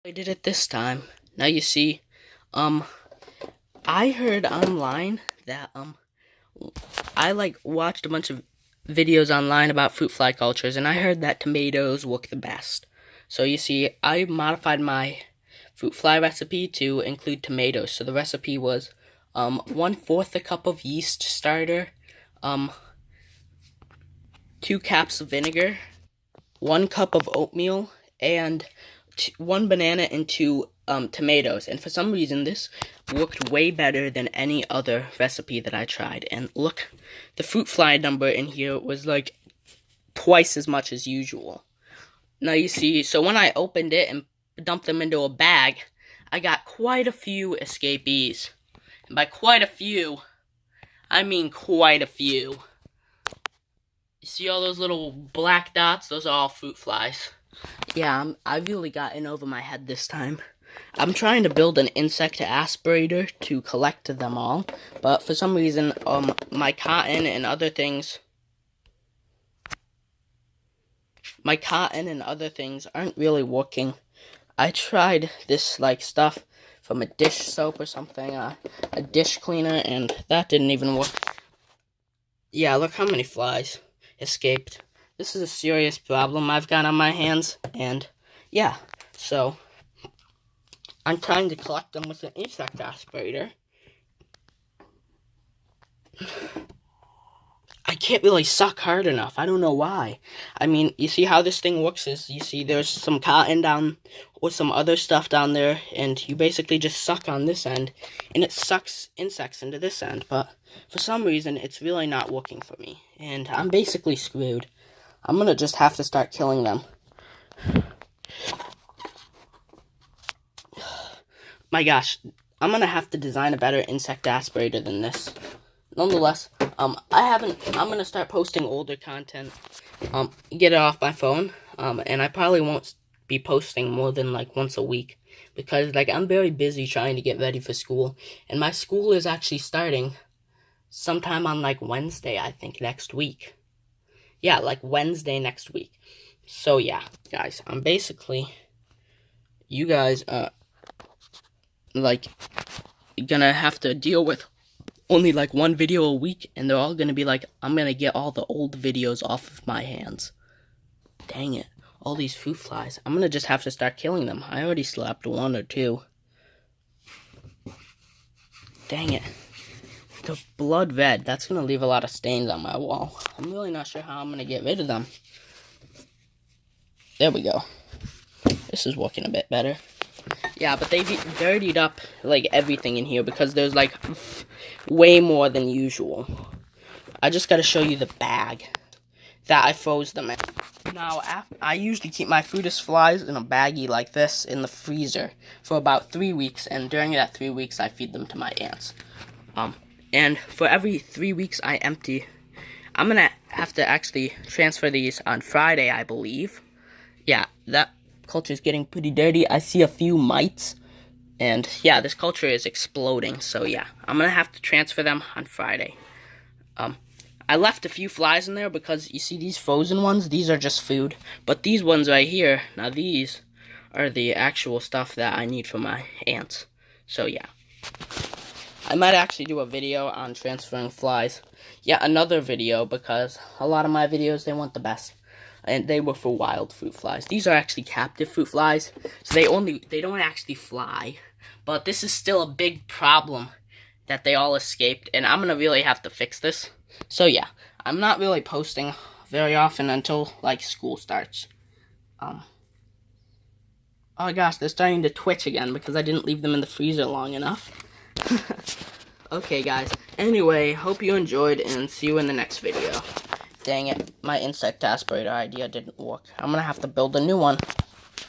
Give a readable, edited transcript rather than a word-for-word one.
I did it this time. Now you see, I heard online that, I, watched a bunch of videos online about fruit fly cultures, and I heard that tomatoes work the best. So you see, I modified my fruit fly recipe to include tomatoes. So the recipe was, 1/4 a cup of yeast starter, 2 cups of vinegar, 1 cup of oatmeal, and 1 banana and 2 tomatoes. And for some reason, this worked way better than any other recipe that I tried. And look, the fruit fly number in here was like twice as much as usual. Now you see, so when I opened it and dumped them into a bag, I got quite a few escapees. And by quite a few, I mean quite a few. You see all those little black dots? Those are all fruit flies. Yeah, I really got in over my head this time. I'm trying to build an insect aspirator to collect them all, but for some reason, my cotton and other things aren't really working. I tried this, stuff from a dish soap or something, a dish cleaner, and that didn't even work. Yeah, look how many flies escaped. This is a serious problem I've got on my hands, and yeah, so I'm trying to collect them with an insect aspirator. I can't really suck hard enough. I don't know why. I mean, you see how this thing works is, you see there's some cotton down, or some other stuff down there, and you basically just suck on this end, and it sucks insects into this end, but for some reason, it's really not working for me, and I'm basically screwed. I'm gonna just have to start killing them. My gosh, I'm gonna have to design a better insect aspirator than this. Nonetheless, I'm gonna start posting older content, get it off my phone, and I probably won't be posting more than, once a week, because, I'm very busy trying to get ready for school, and my school is actually starting sometime on, Wednesday, I think, next week. Yeah, Wednesday next week. So, yeah, guys, I'm basically, you guys, gonna have to deal with only, one video a week, and they're all gonna be I'm gonna get all the old videos off of my hands. Dang it. All these fruit flies. I'm gonna just have to start killing them. I already slapped 1 or 2. Dang it. The blood red. That's gonna leave a lot of stains on my wall. I'm really not sure how I'm gonna get rid of them. There we go. This is working a bit better. Yeah, but they dirtied up, everything in here, because there's, way more than usual. I just gotta show you the bag that I froze them in. Now, I usually keep my fruitus flies in a baggie like this in the freezer for about 3 weeks, and during that 3 weeks, I feed them to my ants. And for every 3 weeks I empty, I'm gonna have to actually transfer these on Friday, I believe. Yeah, that culture is getting pretty dirty. I see a few mites, and yeah, this culture is exploding. So yeah, I'm gonna have to transfer them on Friday. I left a few flies in there because you see these frozen ones, these are just food, but these ones right here, now these are the actual stuff that I need for my ants. So yeah, I might actually do a video on transferring flies. Yeah, another video, because a lot of my videos, they want the best. And they were for wild fruit flies. These are actually captive fruit flies, so they don't actually fly. But this is still a big problem that they all escaped, and I'm gonna really have to fix this. So yeah, I'm not really posting very often until, school starts. Oh gosh, they're starting to twitch again because I didn't leave them in the freezer long enough. Okay, guys. Anyway, hope you enjoyed, and see you in the next video. Dang it, my insect aspirator idea didn't work. I'm gonna have to build a new one.